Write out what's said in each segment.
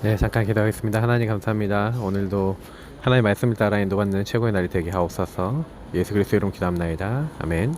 네, 잠깐 기도하겠습니다. 하나님 감사합니다. 오늘도 하나님의 말씀을 따라 인도받는 최고의 날이 되게 하옵소서. 예수 그리스도 이름 기도합나이다. 아멘.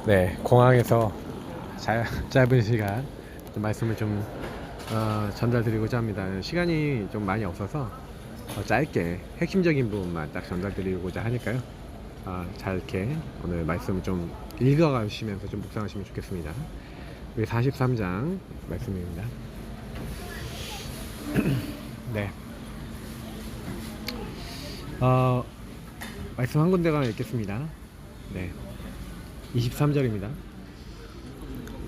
네, 공항에서 짧은 시간 말씀을 좀 전달드리고자 합니다. 시간이 좀 많이 없어서 짧게 핵심적인 부분만 딱 전달드리고자 하니까요. 짧게 오늘 말씀을 좀 읽어가시면서 좀 묵상하시면 좋겠습니다. 우리 43장 말씀입니다. 네. 말씀 한 군데가 읽겠습니다. 네. 23절입니다.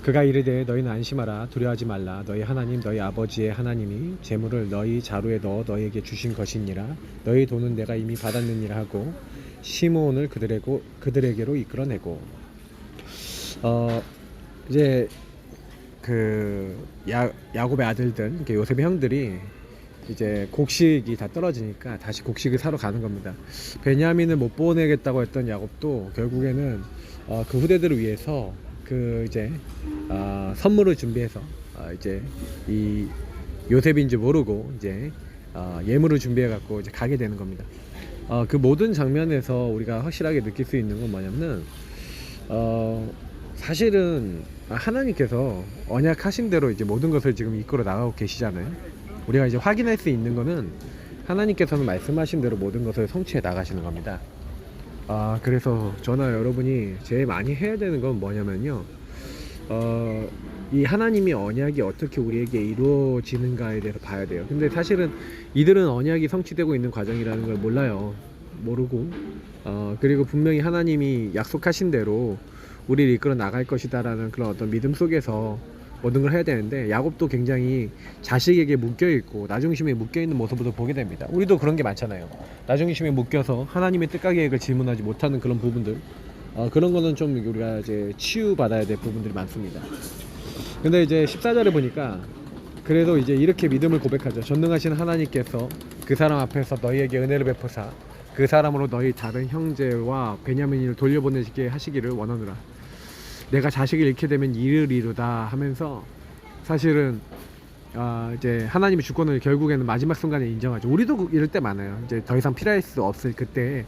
그가 이르되 너희는 안심하라 두려워하지 말라 너희 하나님 너희 아버지의 하나님이 재물을 너희 자루에 넣어 너희에게 주신 것이니라 너희 돈은 내가 이미 받았느니라 하고 시므온을 그들에게로 이끌어내고 이제 그 야곱의 아들들 요셉의 형들이 이제 곡식이 다 떨어지니까 다시 곡식을 사러 가는 겁니다. 베냐민을 못 보내겠다고 했던 야곱도 결국에는 그 후대들을 위해서 그 이제 선물을 준비해서 이제 이 요셉인지 모르고 이제 예물을 준비해 갖고 이제 가게 되는 겁니다. 그 모든 장면에서 우리가 확실하게 느낄 수 있는 건 뭐냐면은 사실은 하나님께서 언약하신 대로 이제 모든 것을 지금 이끌어 나가고 계시잖아요. 우리가 이제 확인할 수 있는 거는 하나님께서는 말씀하신 대로 모든 것을 성취해 나가시는 겁니다. 그래서 저나 여러분이 제일 많이 해야 되는 건 뭐냐면요. 이 하나님이 언약이 어떻게 우리에게 이루어지는가에 대해서 봐야 돼요. 근데 사실은 이들은 언약이 성취되고 있는 과정이라는 걸 몰라요. 모르고 그리고 분명히 하나님이 약속하신 대로 우리를 이끌어 나갈 것이다라는 그런 어떤 믿음 속에서 모든 걸 해야 되는데 야곱도 굉장히 자식에게 묶여있고 나중심에 묶여있는 모습을 보게 됩니다. 우리도 그런 게 많잖아요. 나중심에 묶여서 하나님의 뜻과 계획을 질문하지 못하는 그런 부분들 그런 거는 좀 우리가 이제 치유받아야 될 부분들이 많습니다. 근데 이제 14절에 보니까 그래도 이제 이렇게 믿음을 고백하죠. 전능하신 하나님께서 그 사람 앞에서 너희에게 은혜를 베푸사 그 사람으로 너희 다른 형제와 베냐민을 돌려보내게 하시기를 원하노라. 내가 자식을 잃게 되면 이르리로다 하면서 사실은 이제 하나님의 주권을 결국에는 마지막 순간에 인정하죠. 우리도 이럴 때 많아요. 이제 더 이상 필요할 수 없을 그때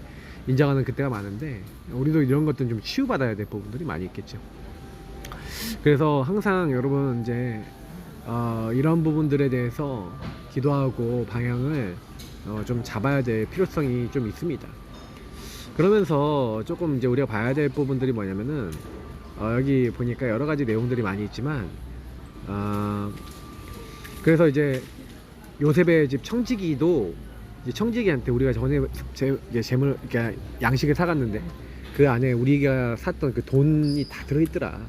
인정하는 그때가 많은데 우리도 이런 것들은 좀 치유받아야 될 부분들이 많이 있겠죠. 그래서 항상 여러분 이제 이런 부분들에 대해서 기도하고 방향을 좀 잡아야 될 필요성이 좀 있습니다. 그러면서 조금 이제 우리가 봐야 될 부분들이 뭐냐면은 여기 보니까 여러 가지 내용들이 많이 있지만 그래서 이제 요셉의 집 청지기도 이제 청지기한테 우리가 전에 재물 그러니까 양식을 사갔는데 그 안에 우리가 샀던 그 돈이 다 들어있더라.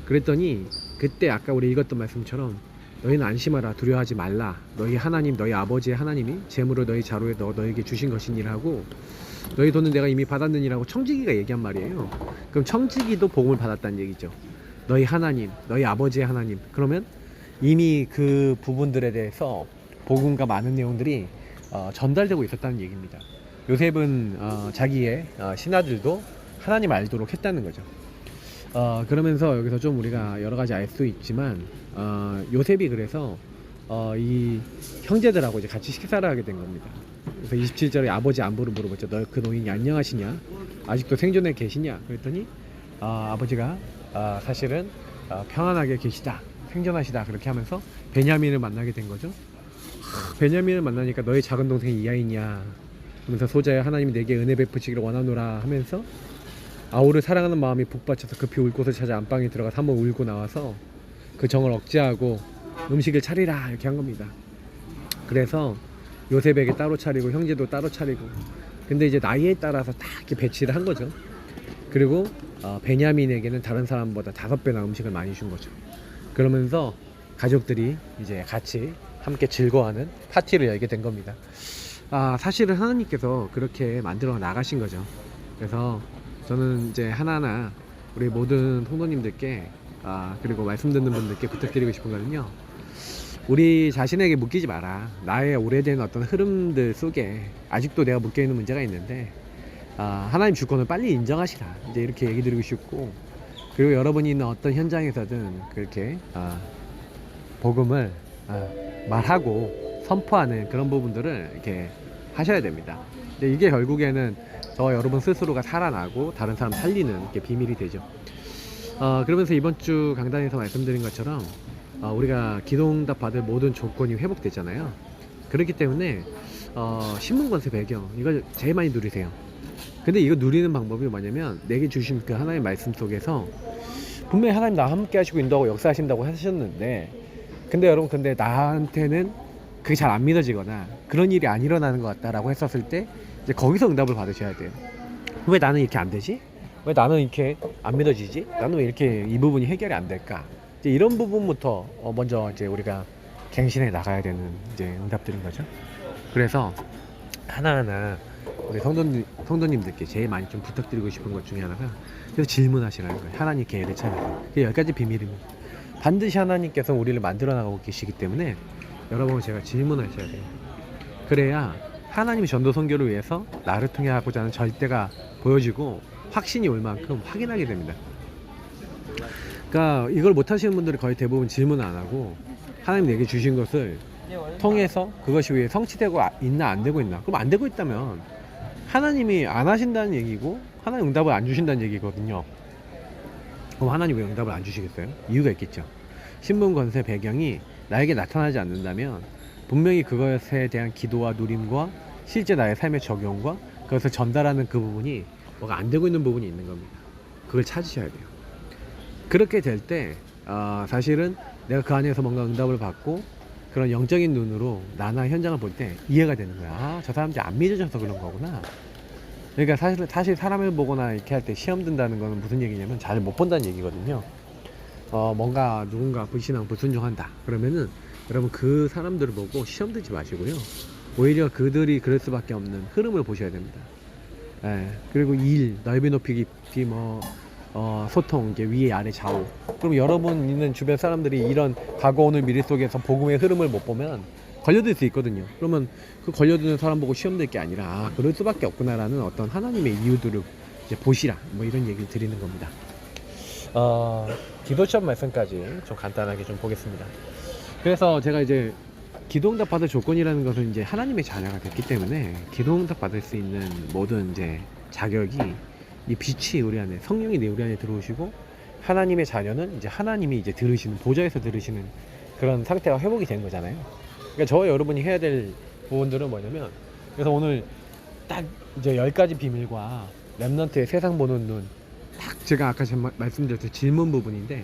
그랬더니 그때 아까 우리 읽었던 말씀처럼 너희는 안심하라 두려워하지 말라 너희 하나님 너희 아버지의 하나님이 재물을 너희 자루에 넣어 너희에게 주신 것이니라 하고 너희 돈은 내가 이미 받았느니라고 청지기가 얘기한 말이에요. 그럼 청지기도 복음을 받았다는 얘기죠. 너희 하나님 너희 아버지의 하나님 그러면 이미 그 부분들에 대해서 복음과 많은 내용들이 전달되고 있었다는 얘기입니다. 요셉은 자기의 신하들도 하나님 알도록 했다는 거죠. 그러면서 여기서 좀 우리가 여러 가지 알 수 있지만 요셉이 그래서 이 형제들하고 이제 같이 식사를 하게 된 겁니다. 그래서 27절에 아버지 안부를 물어봤죠. 너 그 노인이 안녕하시냐? 아직도 생존해 계시냐? 그랬더니 아버지가 사실은 평안하게 계시다. 생존하시다. 그렇게 하면서 베냐민을 만나게 된 거죠. 베냐민을 만나니까 너의 작은 동생이 이하이냐? 하면서 소자야 하나님이 내게 은혜 베푸시기를 원하노라 하면서 아우를 사랑하는 마음이 북받쳐서 급히 울 곳을 찾아 안방에 들어가 한번 울고 나와서 그 정을 억제하고 음식을 차리라 이렇게 한 겁니다. 그래서 요셉에게 따로 차리고 형제도 따로 차리고 근데 이제 나이에 따라서 다 이렇게 배치를 한 거죠. 그리고 베냐민에게는 다른 사람보다 5배나 음식을 많이 준 거죠. 그러면서 가족들이 이제 같이 함께 즐거워하는 파티를 열게 된 겁니다. 사실은 하나님께서 그렇게 만들어 나가신 거죠. 그래서 저는 이제 하나하나 우리 모든 성도님들께 그리고 말씀 듣는 분들께 부탁드리고 싶은 거는요. 우리 자신에게 묶이지 마라. 나의 오래된 어떤 흐름들 속에 아직도 내가 묶여있는 문제가 있는데 하나님 주권을 빨리 인정하시라. 이제 이렇게 얘기 드리고 싶고 그리고 여러분이 있는 어떤 현장에서든 그렇게 복음을 말하고 선포하는 그런 부분들을 이렇게 하셔야 됩니다. 근데 이게 결국에는 저 여러분 스스로가 살아나고 다른 사람 살리는 게 비밀이 되죠. 그러면서 이번 주 강단에서 말씀드린 것처럼 우리가 기도응답 받을 모든 조건이 회복되잖아요. 그렇기 때문에 신문권세 배경 이걸 제일 많이 누리세요. 근데 이거 누리는 방법이 뭐냐면 내게 주신 그 하나님의 말씀 속에서 분명히 하나님 나와 함께 하시고 인도하고 역사하신다고 하셨는데 근데 여러분 나한테는 그게 잘 안 믿어지거나 그런 일이 안 일어나는 것 같다라고 했었을 때 이제 거기서 응답을 받으셔야 돼요. 왜 나는 이렇게 안 되지? 왜 나는 이렇게 안 믿어지지? 나는 왜 이렇게 이 부분이 해결이 안 될까? 이제 이런 부분부터 먼저 이제 우리가 갱신해 나가야 되는 이제 응답들인 거죠. 그래서 하나하나 우리 성도님들께 제일 많이 좀 부탁드리고 싶은 것 중에 하나가 그래서 질문하시라는 거예요. 하나님께 예를 찾아서. 그게 10가지 비밀입니다. 반드시 하나님께서 우리를 만들어 나가고 계시기 때문에 여러분 제가 질문하셔야 돼요. 그래야 하나님이 전도 선교를 위해서 나를 통해 하고자 하는 절대가 보여지고 확신이 올 만큼 확인하게 됩니다. 그러니까 이걸 못 하시는 분들이 거의 대부분 질문 안 하고 하나님 내게 주신 것을 통해서 그것이 왜 성취되고 있나 안 되고 있나. 그럼 안 되고 있다면 하나님이 안 하신다는 얘기고 하나님 응답을 안 주신다는 얘기거든요. 그럼 하나님 왜 응답을 안 주시겠어요? 이유가 있겠죠. 신분 권세 배경이 나에게 나타나지 않는다면 분명히 그것에 대한 기도와 누림과 실제 나의 삶의 적용과 그것을 전달하는 그 부분이 뭐가 안 되고 있는 부분이 있는 겁니다. 그걸 찾으셔야 돼요. 그렇게 될 때 사실은 내가 그 안에서 뭔가 응답을 받고 그런 영적인 눈으로 나나 현장을 볼 때 이해가 되는 거야. 저 사람들이 안 믿어져서 그런 거구나. 그러니까 사실 사람을 보거나 이렇게 할 때 시험 든다는 거는 무슨 얘기냐면 잘 못 본다는 얘기거든요. 뭔가 누군가 불신앙 불순종한다 그러면은 여러분 그 사람들을 보고 시험 들지 마시고요. 오히려 그들이 그럴 수밖에 없는 흐름을 보셔야 됩니다. 그리고 일 넓이 높이 깊이 소통 이제 위에 아래 좌우. 그럼 여러분 있는 주변 사람들이 이런 과거 오늘 미래 속에서 복음의 흐름을 못 보면 걸려들 수 있거든요. 그러면 그 걸려드는 사람 보고 시험 들 게 아니라 그럴 수밖에 없구나라는 어떤 하나님의 이유들을 이제 보시라 이런 얘기를 드리는 겁니다. 기도 시험 말씀까지 좀 간단하게 좀 보겠습니다. 그래서 제가 이제 기도응답 받을 조건이라는 것은 이제 하나님의 자녀가 됐기 때문에 기도응답 받을 수 있는 모든 이제 자격이 이 빛이 우리 안에 성령이 우리 안에 들어오시고 하나님의 자녀는 이제 하나님이 이제 들으시는 보좌에서 들으시는 그런 상태가 회복이 되는 거잖아요. 그러니까 저와 여러분이 해야 될 부분들은 뭐냐면 그래서 오늘 딱 이제 10가지 비밀과 렘넌트의 세상 보는 눈 딱 제가 아까 말씀드렸던 질문 부분인데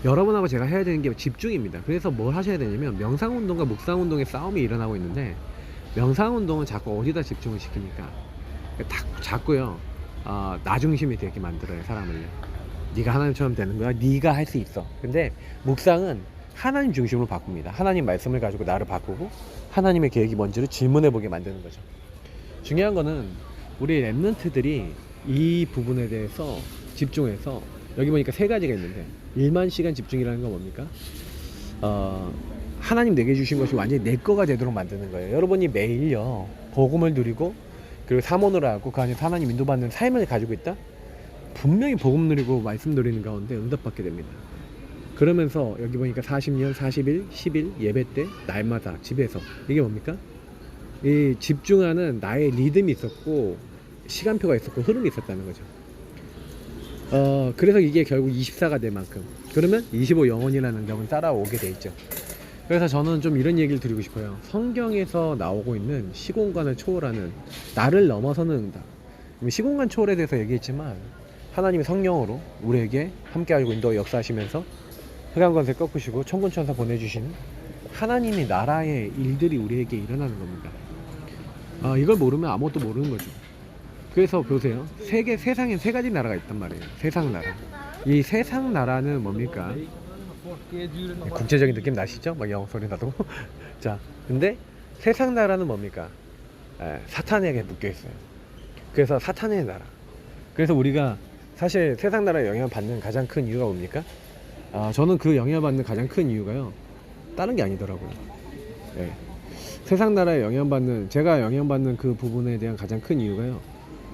여러분하고 제가 해야 되는 게 집중입니다. 그래서 뭘 하셔야 되냐면 명상운동과 묵상운동의 싸움이 일어나고 있는데 명상운동은 자꾸 어디다 집중을 시킵니까? 자꾸요 나 중심이 되게 만들어요. 사람을요. 네가 하나님처럼 되는 거야. 네가 할 수 있어. 근데 묵상은 하나님 중심으로 바꿉니다. 하나님 말씀을 가지고 나를 바꾸고 하나님의 계획이 뭔지를 질문해보게 만드는 거죠. 중요한 거는 우리 랩런트들이 이 부분에 대해서 집중해서 여기 보니까 3가지가 있는데 1만 시간 집중이라는 건 뭡니까? 하나님 내게 주신 것이 완전히 내 거가 되도록 만드는 거예요. 여러분이 매일요 복음을 누리고 그리고 사모를 하고 그 안에서 하나님 인도받는 삶을 가지고 있다? 분명히 복음 누리고 말씀 누리는 가운데 응답받게 됩니다. 그러면서 여기 보니까 40년, 40일, 10일 예배 때 날마다 집에서 이게 뭡니까? 이 집중하는 나의 리듬이 있었고 시간표가 있었고 흐름이 있었다는 거죠. 그래서 이게 결국 24가 될 만큼 그러면 25 영원이라는 응답은 따라오게 돼 있죠. 그래서 저는 좀 이런 얘기를 드리고 싶어요. 성경에서 나오고 있는 시공간을 초월하는 나를 넘어서는 응답. 시공간 초월에 대해서 얘기했지만 하나님의 성령으로 우리에게 함께하고 인도 역사하시면서 흑암권세 꺾으시고 천군천사 보내주시는 하나님의 나라의 일들이 우리에게 일어나는 겁니다. 이걸 모르면 아무것도 모르는 거죠. 그래서 보세요. 세상에 3가지 나라가 있단 말이에요. 세상 나라. 이 세상 나라는 뭡니까? 국제적인 느낌 나시죠? 막 영어 소리 나도. 자, 근데 세상 나라는 뭡니까? 사탄에게 묶여 있어요. 그래서 사탄의 나라. 그래서 우리가 사실 세상 나라에 영향을 받는 가장 큰 이유가 뭡니까? 저는 그 영향을 받는 가장 큰 이유가요. 다른 게 아니더라고요. 네. 세상 나라에 제가 영향받는 그 부분에 대한 가장 큰 이유가요.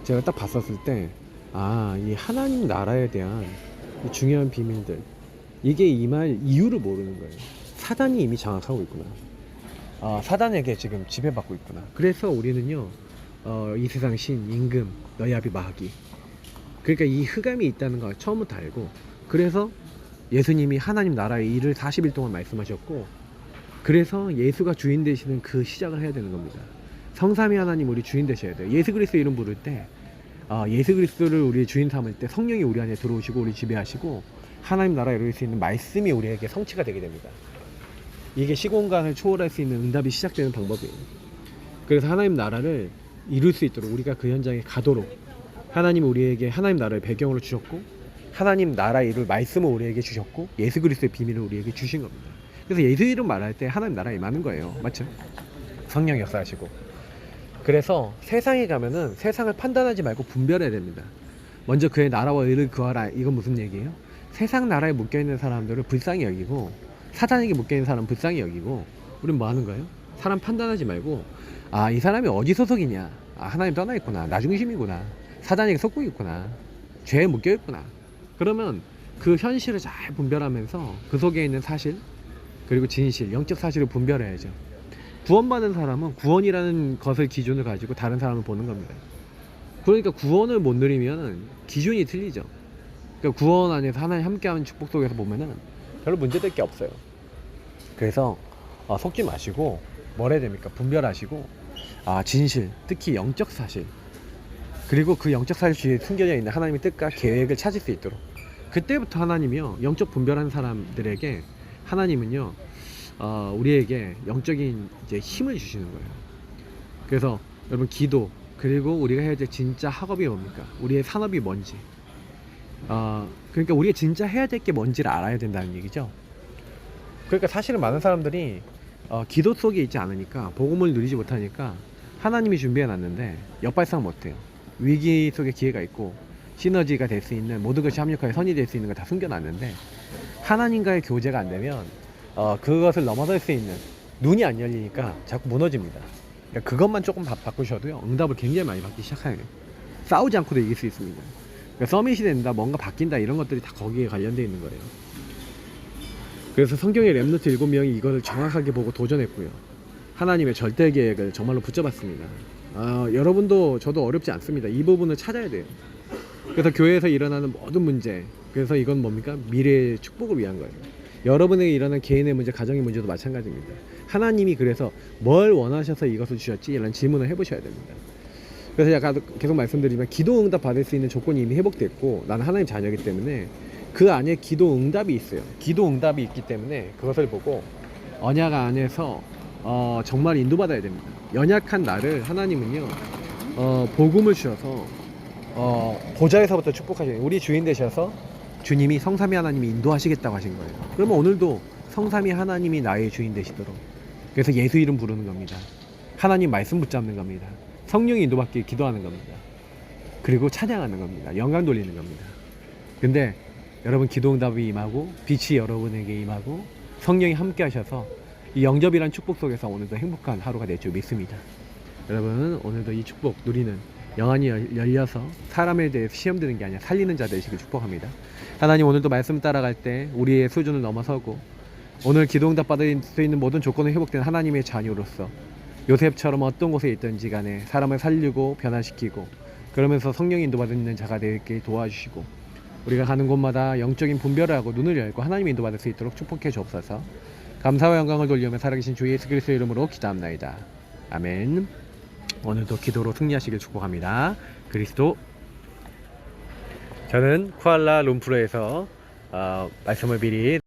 제가 딱 봤었을 때, 이 하나님 나라에 대한 중요한 비밀들, 이게 임할 이유를 모르는 거예요. 사단이 이미 장악하고 있구나. 사단에게 지금 지배받고 있구나. 그래서 우리는요, 이 세상 신, 임금, 너희 아비 마귀. 그러니까 이 흑암이 있다는 걸 처음부터 알고, 그래서 예수님이 하나님 나라의 일을 40일 동안 말씀하셨고, 그래서 예수가 주인 되시는 그 시작을 해야 되는 겁니다. 성삼위 하나님 우리 주인 되셔야 돼요. 예수 그리스도 이름 부를 때, 예수 그리스도를 우리 주인 삼을 때 성령이 우리 안에 들어오시고 우리 지배하시고 하나님 나라에 이룰 수 있는 말씀이 우리에게 성취가 되게 됩니다. 이게 시공간을 초월할 수 있는 응답이 시작되는 방법이에요. 그래서 하나님 나라를 이룰 수 있도록 우리가 그 현장에 가도록 하나님이 우리에게 하나님 나라를 배경으로 주셨고, 하나님 나라 이룰 말씀을 우리에게 주셨고, 예수 그리스도의 비밀을 우리에게 주신 겁니다. 그래서 예수 이름 말할 때 하나님 나라에 임하는 거예요. 맞죠? 성령 역사하시고. 그래서 세상에 가면은 세상을 판단하지 말고 분별해야 됩니다. 먼저 그의 나라와 의를 구하라. 이건 무슨 얘기예요? 세상 나라에 묶여있는 사람들을 불쌍히 여기고, 사단에게 묶여있는 사람은 불쌍히 여기고, 우린 뭐 하는 거예요? 사람 판단하지 말고, 이 사람이 어디 소속이냐, 하나님 떠나 있구나, 나 중심이구나, 사단에게 속고 있구나, 죄에 묶여 있구나. 그러면 그 현실을 잘 분별하면서 그 속에 있는 사실, 그리고 진실, 영적 사실을 분별해야죠. 구원받은 사람은 구원이라는 것을 기준을 가지고 다른 사람을 보는 겁니다. 그러니까 구원을 못 누리면 기준이 틀리죠. 그러니까 구원 안에서 하나님 함께하는 축복 속에서 보면은 별로 문제될 게 없어요. 그래서 속지 마시고 뭘 해야 됩니까? 분별하시고, 진실, 특히 영적 사실, 그리고 그 영적 사실 뒤에 숨겨져 있는 하나님의 뜻과 계획을 찾을 수 있도록, 그때부터 하나님이요, 영적 분별하는 사람들에게 하나님은요, 우리에게 영적인 이제 힘을 주시는 거예요. 그래서 여러분, 기도, 그리고 우리가 해야 될 진짜 학업이 뭡니까? 우리의 산업이 뭔지, 그러니까 우리가 진짜 해야 될 게 뭔지를 알아야 된다는 얘기죠. 그러니까 사실은 많은 사람들이 기도 속에 있지 않으니까, 복음을 누리지 못하니까 하나님이 준비해 놨는데 역발상 못해요. 위기 속에 기회가 있고 시너지가 될 수 있는, 모든 것이 합력하여 선이 될 수 있는 걸 다 숨겨놨는데, 하나님과의 교제가 안 되면 그것을 넘어설 수 있는 눈이 안 열리니까 자꾸 무너집니다. 그러니까 그것만 조금 바꾸셔도요, 응답을 굉장히 많이 받기 시작해요. 싸우지 않고도 이길 수 있습니다. 그러니까 서밋이 된다, 뭔가 바뀐다, 이런 것들이 다 거기에 관련되어 있는 거예요. 그래서 성경의 렘넌트 7명이 이걸 정확하게 보고 도전했고요, 하나님의 절대 계획을 정말로 붙잡았습니다. 여러분도 저도 어렵지 않습니다. 이 부분을 찾아야 돼요. 그래서 교회에서 일어나는 모든 문제, 그래서 이건 뭡니까? 미래의 축복을 위한 거예요. 여러분에게 일어난 개인의 문제, 가정의 문제도 마찬가지입니다. 하나님이 그래서 뭘 원하셔서 이것을 주셨지? 이런 질문을 해보셔야 됩니다. 그래서 제가 계속 말씀드리지만, 기도 응답 받을 수 있는 조건이 이미 회복됐고, 나는 하나님 자녀이기 때문에 그 안에 기도 응답이 있어요. 기도 응답이 있기 때문에 그것을 보고 언약 안에서 정말 인도받아야 됩니다. 연약한 나를 하나님은요, 복음을 주셔서 보좌에서부터 축복하시는, 우리 주인 되셔서 주님이 성삼위 하나님이 인도하시겠다고 하신 거예요. 그러면 오늘도 성삼위 하나님이 나의 주인 되시도록, 그래서 예수 이름 부르는 겁니다. 하나님 말씀 붙잡는 겁니다. 성령이 인도받기 기도하는 겁니다. 그리고 찬양하는 겁니다. 영광 돌리는 겁니다. 근데 여러분, 기도응답이 임하고 빛이 여러분에게 임하고 성령이 함께 하셔서 이 영접이란 축복 속에서 오늘도 행복한 하루가 될 줄 믿습니다. 여러분, 오늘도 이 축복 누리는, 영안이 열려서 사람에 대해 시험 드는 게 아니라 살리는 자 되시길 축복합니다. 하나님, 오늘도 말씀 따라갈 때 우리의 수준을 넘어서고 오늘 기도응답 받을 수 있는 모든 조건이 회복된 하나님의 자녀로서 요셉처럼 어떤 곳에 있든지 간에 사람을 살리고 변화시키고, 그러면서 성령 인도받는 자가 되게 도와주시고, 우리가 가는 곳마다 영적인 분별을 하고 눈을 열고 하나님 인도받을 수 있도록 축복해 주옵소서. 감사와 영광을 돌리며 살아계신 주 예수 그리스도 이름으로 기도합나이다. 아멘. 오늘도 기도로 승리하시길 축복합니다. 그리스도. 저는 쿠알라룸푸르에서 말씀을 미리